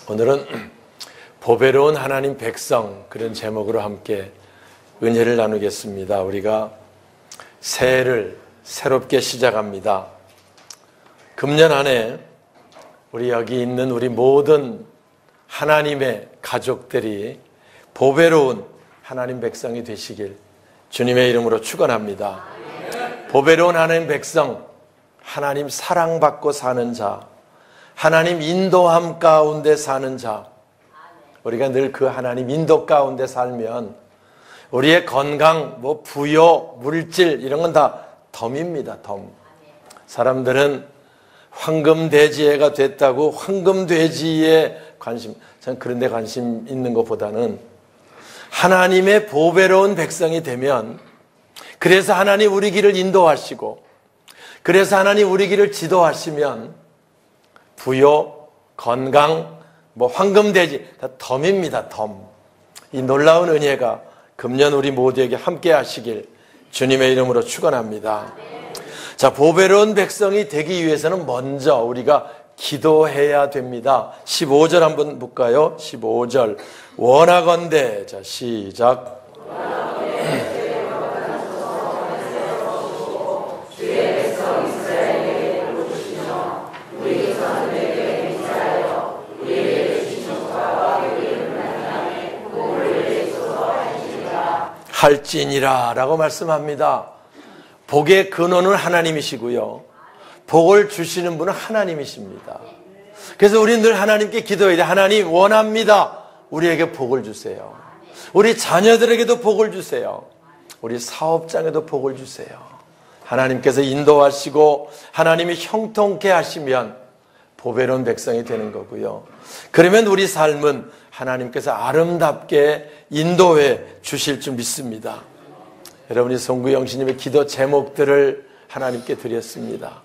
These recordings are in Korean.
오늘은 보배로운 하나님 백성, 그런 제목으로 함께 은혜를 나누겠습니다. 우리가 새해를 새롭게 시작합니다. 금년 안에 우리 여기 있는 우리 모든 하나님의 가족들이 보배로운 하나님 백성이 되시길 주님의 이름으로 축원합니다. 보배로운 하나님 백성, 하나님 사랑받고 사는 자, 하나님 인도함 가운데 사는 자, 우리가 늘 그 하나님 인도 가운데 살면 우리의 건강, 부여, 물질 이런 건 다 덤입니다. 덤. 사람들은 황금돼지해가 됐다고 황금돼지에 관심, 전 그런 데 관심 있는 것보다는 하나님의 보배로운 백성이 되면, 그래서 하나님 우리 길을 인도하시고, 그래서 하나님 우리 길을 지도하시면 부요, 건강, 황금돼지 다 덤입니다. 덤. 이 놀라운 은혜가 금년 우리 모두에게 함께 하시길 주님의 이름으로 축원합니다. 자, 보배로운 백성이 되기 위해서는 먼저 우리가 기도해야 됩니다. 15절 한번 볼까요? 15절. 원하건대. 자, 시작. 할지니라 라고 말씀합니다. 복의 근원은 하나님이시고요, 복을 주시는 분은 하나님이십니다. 그래서 우리는 늘 하나님께 기도해야 돼. 하나님 원합니다. 우리에게 복을 주세요. 우리 자녀들에게도 복을 주세요. 우리 사업장에도 복을 주세요. 하나님께서 인도하시고 하나님이 형통케 하시면 보배로운 백성이 되는 거고요. 그러면 우리 삶은 하나님께서 아름답게 인도해 주실 줄 믿습니다. 여러분이 송구영신님의 기도 제목들을 하나님께 드렸습니다.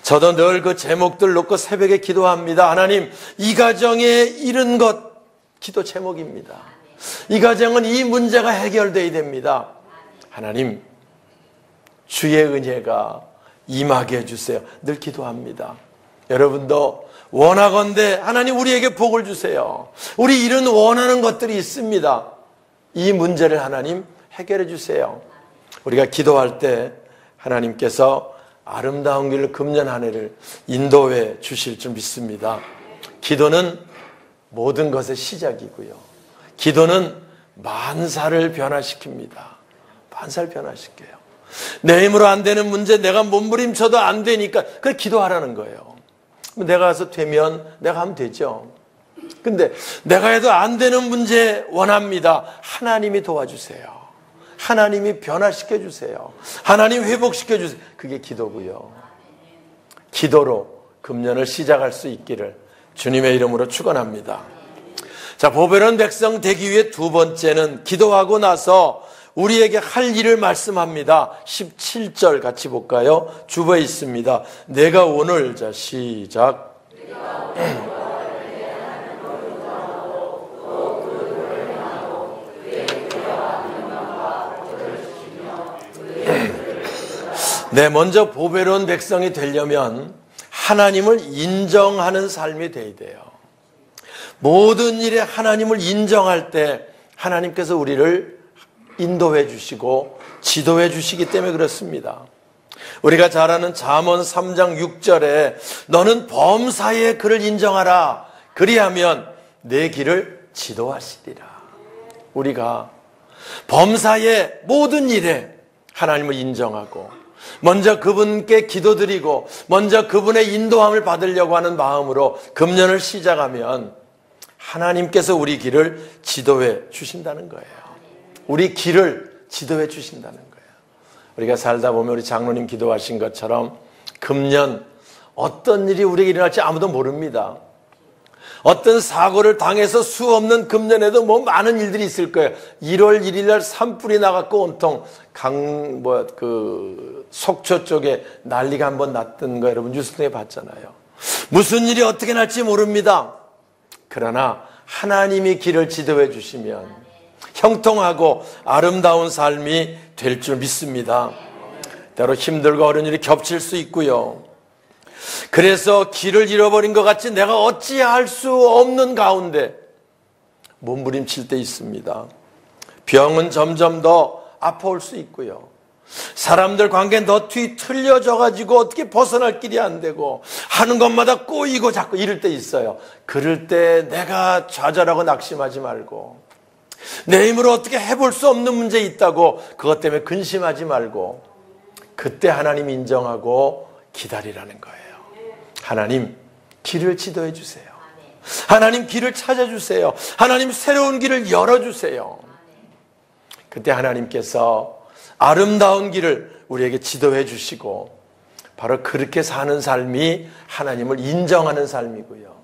저도 늘 그 제목들 놓고 새벽에 기도합니다. 하나님, 이 가정에 이른 것 기도 제목입니다. 이 가정은 이 문제가 해결되어야 됩니다. 하나님, 주의 은혜가 임하게 해주세요. 늘 기도합니다. 여러분도 원하건대 하나님 우리에게 복을 주세요. 우리 이런 원하는 것들이 있습니다. 이 문제를 하나님 해결해 주세요. 우리가 기도할 때 하나님께서 아름다운 길로 금년 한 해를 인도해 주실 줄 믿습니다. 기도는 모든 것의 시작이고요, 기도는 만사를 변화시킵니다. 만사를 변화시켜요. 내 힘으로 안 되는 문제, 내가 몸부림쳐도 안 되니까 그걸 기도하라는 거예요. 내가 가서 되면 내가 하면 되죠. 근데 내가 해도 안 되는 문제 원합니다. 하나님이 도와주세요. 하나님이 변화시켜 주세요. 하나님 회복시켜 주세요. 그게 기도고요. 기도로 금년을 시작할 수 있기를 주님의 이름으로 축원합니다. 자, 보배로운 백성 되기 위해 두 번째는 기도하고 나서 우리에게 할 일을 말씀합니다. 17절 같이 볼까요? 주보에 있습니다. 내가 오늘, 자, 시작. 네, 먼저 보배로운 백성이 되려면 하나님을 인정하는 삶이 돼야 돼요. 모든 일에 하나님을 인정할 때 하나님께서 우리를 인도해 주시고 지도해 주시기 때문에 그렇습니다. 우리가 잘 아는 잠언 3장 6절에 너는 범사에 그를 인정하라. 그리하면 내 길을 지도하시리라. 우리가 범사의 모든 일에 하나님을 인정하고 먼저 그분께 기도드리고 먼저 그분의 인도함을 받으려고 하는 마음으로 금년을 시작하면 하나님께서 우리 길을 지도해 주신다는 거예요. 우리 길을 지도해 주신다는 거예요. 우리가 살다 보면 우리 장로님 기도하신 것처럼 금년 어떤 일이 우리에게 일어날지 아무도 모릅니다. 어떤 사고를 당해서 수 없는 금년에도 많은 일들이 있을 거예요. 1월 1일 날 산불이 나갖고 온통 속초 쪽에 난리가 한번 났던 거 여러분 뉴스 통해 봤잖아요. 무슨 일이 어떻게 날지 모릅니다. 그러나 하나님이 길을 지도해 주시면 형통하고 아름다운 삶이 될 줄 믿습니다. 때로 힘들고 어려운 일이 겹칠 수 있고요. 그래서 길을 잃어버린 것 같이 내가 어찌할 수 없는 가운데 몸부림칠 때 있습니다. 병은 점점 더 아파올 수 있고요. 사람들 관계는 더 뒤틀려져 가지고 어떻게 벗어날 길이 안 되고 하는 것마다 꼬이고 자꾸 이럴 때 있어요. 그럴 때 내가 좌절하고 낙심하지 말고 내 힘으로 어떻게 해볼 수 없는 문제 있다고 그것 때문에 근심하지 말고 그때 하나님 인정하고 기다리라는 거예요. 하나님 길을 지도해 주세요. 하나님 길을 찾아주세요. 하나님 새로운 길을 열어주세요. 그때 하나님께서 아름다운 길을 우리에게 지도해 주시고 바로 그렇게 사는 삶이 하나님을 인정하는 삶이고요.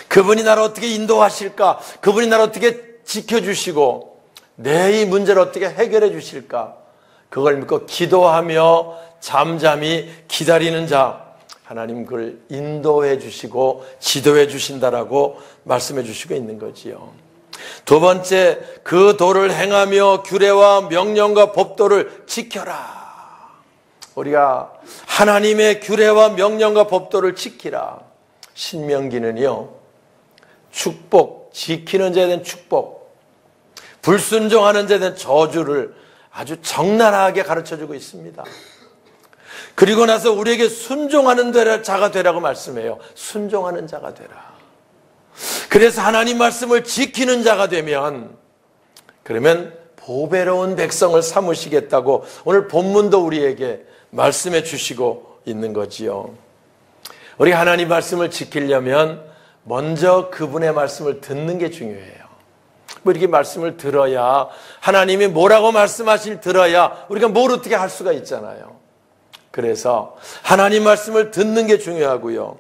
그분이 나를 어떻게 인도하실까? 그분이 나를 어떻게 지켜주시고 내 이 문제를 어떻게 해결해 주실까? 그걸 믿고 기도하며 잠잠히 기다리는 자 하나님 그걸 인도해 주시고 지도해 주신다라고 말씀해 주시고 있는 거지요. 두 번째, 그 도를 행하며 규례와 명령과 법도를 지켜라. 우리가 하나님의 규례와 명령과 법도를 지키라. 신명기는요, 축복, 지키는 자에 대한 축복, 불순종하는 자에 대한 저주를 아주 적나라하게 가르쳐주고 있습니다. 그리고 나서 우리에게 순종하는 자가 되라고 말씀해요. 순종하는 자가 되라. 그래서 하나님 말씀을 지키는 자가 되면 그러면 보배로운 백성을 삼으시겠다고 오늘 본문도 우리에게 말씀해 주시고 있는 거지요. 우리 하나님 말씀을 지키려면 먼저 그분의 말씀을 듣는 게 중요해요. 뭐 이렇게 말씀을 들어야 하나님이 뭐라고 말씀하실 들어야 우리가 뭘 어떻게 할 수가 있잖아요. 그래서 하나님 말씀을 듣는 게 중요하고요.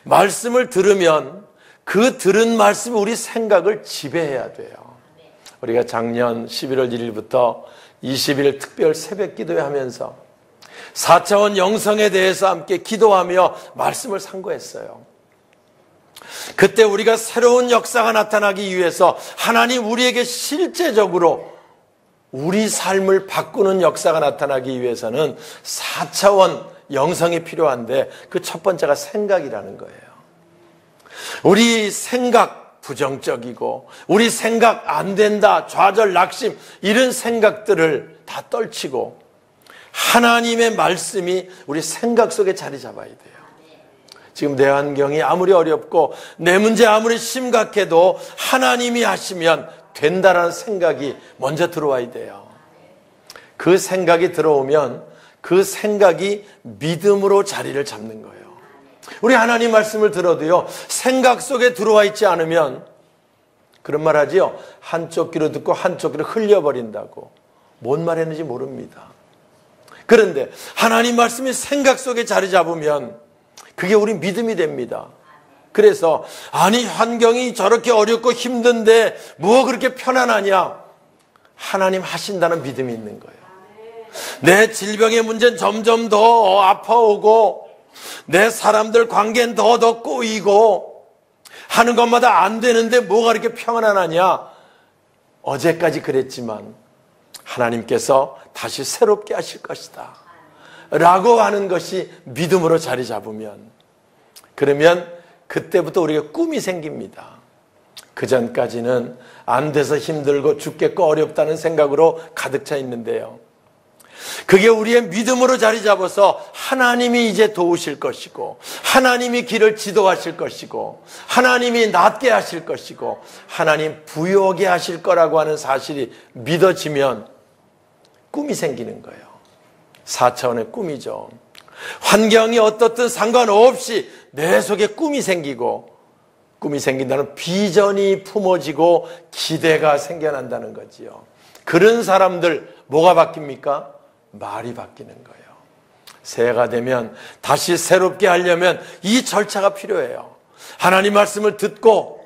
말씀을 들으면 그 들은 말씀이 우리 생각을 지배해야 돼요. 우리가 작년 11월 1일부터 20일 특별 새벽 기도회 하면서 4차원 영성에 대해서 함께 기도하며 말씀을 상고했어요. 그때 우리가 새로운 역사가 나타나기 위해서 하나님 우리에게 실제적으로 우리 삶을 바꾸는 역사가 나타나기 위해서는 4차원 영성이 필요한데 그 첫 번째가 생각이라는 거예요. 우리 생각 부정적이고 우리 생각 안 된다, 좌절, 낙심 이런 생각들을 다 떨치고 하나님의 말씀이 우리 생각 속에 자리 잡아야 돼요. 지금 내 환경이 아무리 어렵고 내 문제 아무리 심각해도 하나님이 하시면 된다라는 생각이 먼저 들어와야 돼요. 그 생각이 들어오면 그 생각이 믿음으로 자리를 잡는 거예요. 우리 하나님 말씀을 들어도요, 생각 속에 들어와 있지 않으면 그런 말 하지요. 한쪽 귀로 듣고 한쪽 귀로 흘려버린다고. 뭔 말 했는지 모릅니다. 그런데 하나님 말씀이 생각 속에 자리 잡으면 그게 우리 믿음이 됩니다. 그래서 아니 환경이 저렇게 어렵고 힘든데 뭐 그렇게 편안하냐? 하나님 하신다는 믿음이 있는 거예요. 내 질병의 문제는 점점 더 아파오고 내 사람들 관계는 더 꼬이고 하는 것마다 안 되는데 뭐가 그렇게 평안하냐? 어제까지 그랬지만 하나님께서 다시 새롭게 하실 것이다 라고 하는 것이 믿음으로 자리 잡으면 그러면 그때부터 우리가 꿈이 생깁니다. 그 전까지는 안 돼서 힘들고 죽겠고 어렵다는 생각으로 가득 차 있는데요. 그게 우리의 믿음으로 자리 잡아서 하나님이 이제 도우실 것이고 하나님이 길을 지도하실 것이고 하나님이 낫게 하실 것이고 하나님 부유하게 하실 거라고 하는 사실이 믿어지면 꿈이 생기는 거예요. 4차원의 꿈이죠. 환경이 어떻든 상관없이 내 속에 꿈이 생기고 꿈이 생긴다는 비전이 품어지고 기대가 생겨난다는 거지요. 그런 사람들 뭐가 바뀝니까? 말이 바뀌는 거예요. 새해가 되면 다시 새롭게 하려면 이 절차가 필요해요. 하나님 말씀을 듣고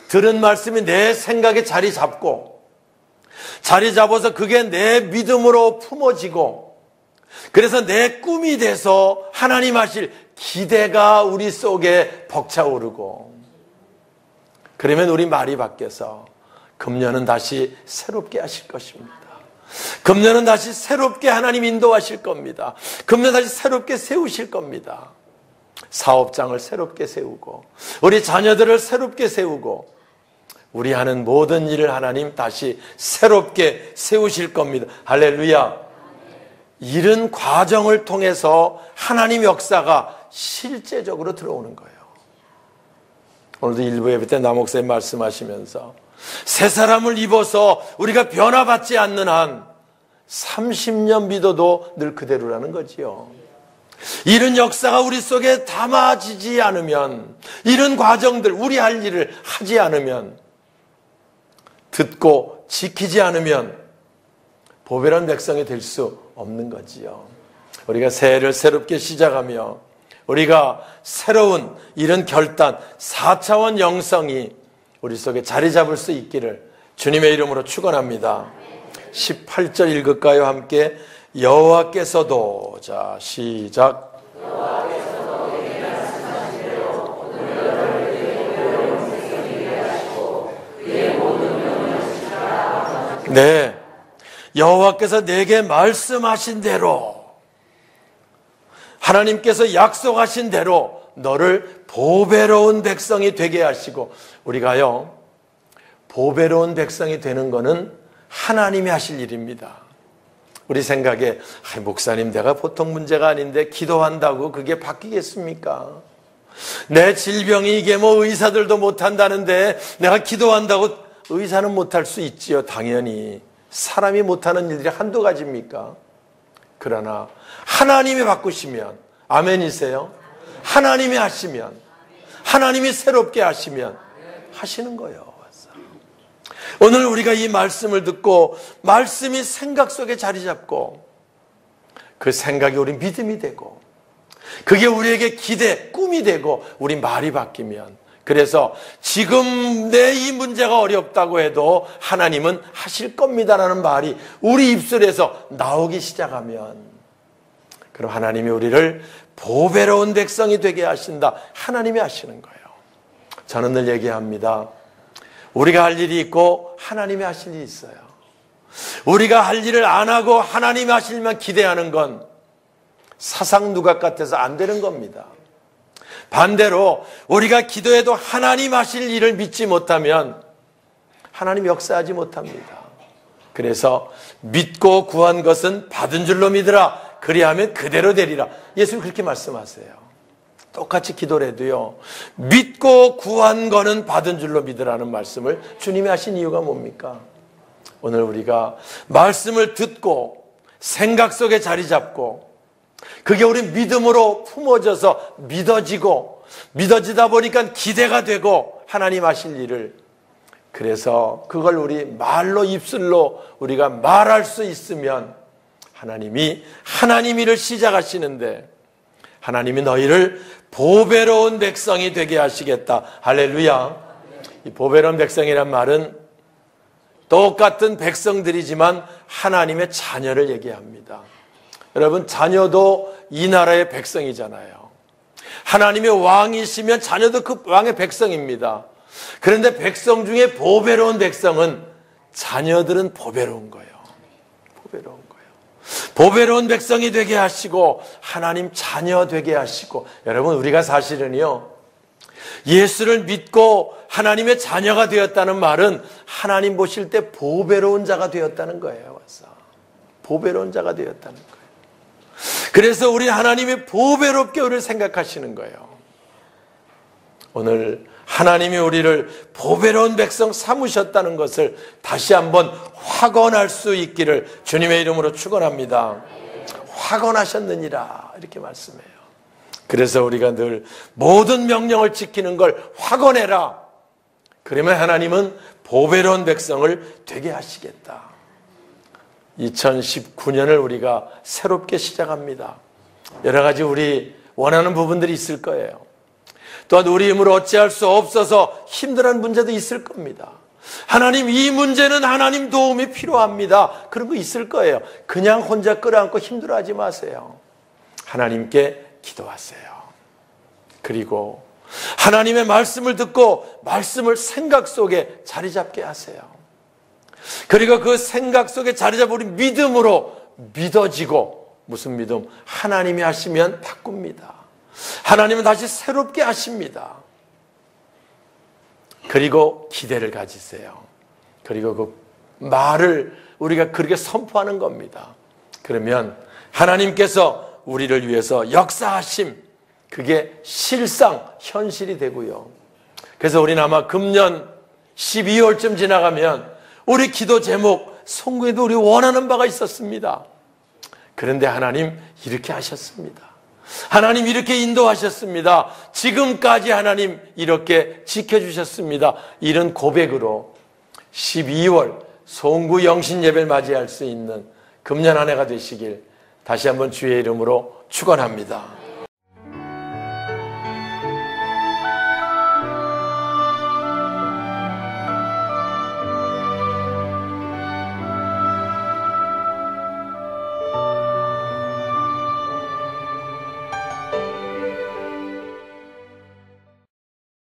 들은 말씀이 내 생각에 자리 잡고 자리 잡아서 그게 내 믿음으로 품어지고 그래서 내 꿈이 돼서 하나님 하실 기대가 우리 속에 벅차오르고 그러면 우리 말이 바뀌어서 금년은 다시 새롭게 하실 것입니다. 금년은 다시 새롭게 하나님 인도하실 겁니다. 금년 다시 새롭게 세우실 겁니다. 사업장을 새롭게 세우고 우리 자녀들을 새롭게 세우고 우리 하는 모든 일을 하나님 다시 새롭게 세우실 겁니다. 할렐루야. 이런 과정을 통해서 하나님 역사가 실제적으로 들어오는 거예요. 오늘도 일부 예배 때 나 목사님 말씀하시면서 새 사람을 입어서 우리가 변화받지 않는 한 30년 믿어도 늘 그대로라는 거지요. 이런 역사가 우리 속에 담아지지 않으면, 이런 과정들, 우리 할 일을 하지 않으면, 듣고 지키지 않으면 보배로운 백성이 될 수 없는 거지요. 우리가 새해를 새롭게 시작하며 우리가 새로운 이런 결단, 4차원 영성이 우리 속에 자리 잡을 수 있기를 주님의 이름으로 축원합니다. 18절 읽을까요? 함께. 여호와께서도, 자 시작. 네, 여호와께서 내게 말씀하신 대로, 하나님께서 약속하신 대로 너를 보배로운 백성이 되게 하시고, 우리가요 보배로운 백성이 되는 것은 하나님이 하실 일입니다. 우리 생각에 목사님 내가 보통 문제가 아닌데 기도한다고 그게 바뀌겠습니까? 내 질병이 이게 뭐 의사들도 못한다는데 내가 기도한다고 의사는 못할 수 있지요. 당연히 사람이 못하는 일들이 한두 가지입니까? 그러나 하나님이 바꾸시면, 아멘이세요? 하나님이 하시면, 하나님이 새롭게 하시면 하시는 거예요. 오늘 우리가 이 말씀을 듣고 말씀이 생각 속에 자리 잡고 그 생각이 우리 믿음이 되고 그게 우리에게 기대, 꿈이 되고 우리 말이 바뀌면, 그래서 지금 내 이 문제가 어렵다고 해도 하나님은 하실 겁니다라는 말이 우리 입술에서 나오기 시작하면, 그럼 하나님이 우리를 보배로운 백성이 되게 하신다. 하나님이 하시는 거예요. 저는 늘 얘기합니다. 우리가 할 일이 있고 하나님이 하실 일이 있어요. 우리가 할 일을 안 하고 하나님이 하실 일만 기대하는 건 사상 누각 같아서 안 되는 겁니다. 반대로 우리가 기도해도 하나님 하실 일을 믿지 못하면 하나님 역사하지 못합니다. 그래서 믿고 구한 것은 받은 줄로 믿으라. 그리하면 그대로 되리라. 예수님 그렇게 말씀하세요. 똑같이 기도를 해도요, 믿고 구한 거는 받은 줄로 믿으라는 말씀을 주님이 하신 이유가 뭡니까? 오늘 우리가 말씀을 듣고 생각 속에 자리 잡고 그게 우리 믿음으로 품어져서 믿어지고, 믿어지다 보니까 기대가 되고 하나님 하실 일을, 그래서 그걸 우리 말로, 입술로 우리가 말할 수 있으면 하나님이 하나님 일을 시작하시는데, 하나님이 너희를 보배로운 백성이 되게 하시겠다. 할렐루야. 이 보배로운 백성이란 말은 똑같은 백성들이지만 하나님의 자녀를 얘기합니다. 여러분, 자녀도 이 나라의 백성이잖아요. 하나님의 왕이시면 자녀도 그 왕의 백성입니다. 그런데 백성 중에 보배로운 백성은, 자녀들은 보배로운 거예요. 보배로운 거예요. 보배로운 백성이 되게 하시고 하나님 자녀 되게 하시고, 여러분 우리가 사실은요, 예수를 믿고 하나님의 자녀가 되었다는 말은 하나님 보실 때 보배로운 자가 되었다는 거예요. 보배로운 자가 되었다는 거예요. 그래서 우리 하나님이 보배롭게 우리를 생각하시는 거예요. 오늘 하나님이 우리를 보배로운 백성 삼으셨다는 것을 다시 한번 확언할 수 있기를 주님의 이름으로 축원합니다. 확언하셨느니라 이렇게 말씀해요. 그래서 우리가 늘 모든 명령을 지키는 걸 확언해라. 그러면 하나님은 보배로운 백성을 되게 하시겠다. 2019년을 우리가 새롭게 시작합니다. 여러 가지 우리 원하는 부분들이 있을 거예요. 또한 우리 힘으로 어찌할 수 없어서 힘들어하는 문제도 있을 겁니다. 하나님, 이 문제는 하나님 도움이 필요합니다. 그런 거 있을 거예요. 그냥 혼자 끌어안고 힘들어하지 마세요. 하나님께 기도하세요. 그리고 하나님의 말씀을 듣고 말씀을 생각 속에 자리 잡게 하세요. 그리고 그 생각 속에 자리 잡은 우리 믿음으로 믿어지고, 무슨 믿음? 하나님이 하시면 바꿉니다. 하나님은 다시 새롭게 하십니다. 그리고 기대를 가지세요. 그리고 그 말을 우리가 그렇게 선포하는 겁니다. 그러면 하나님께서 우리를 위해서 역사하심, 그게 실상, 현실이 되고요. 그래서 우리는 아마 금년 12월쯤 지나가면 우리 기도 제목, 송구에도 우리 원하는 바가 있었습니다. 그런데 하나님 이렇게 하셨습니다. 하나님 이렇게 인도하셨습니다. 지금까지 하나님 이렇게 지켜주셨습니다. 이런 고백으로 12월 송구 영신 예배를 맞이할 수 있는 금년 한 해가 되시길 다시 한번 주의 이름으로 축원합니다.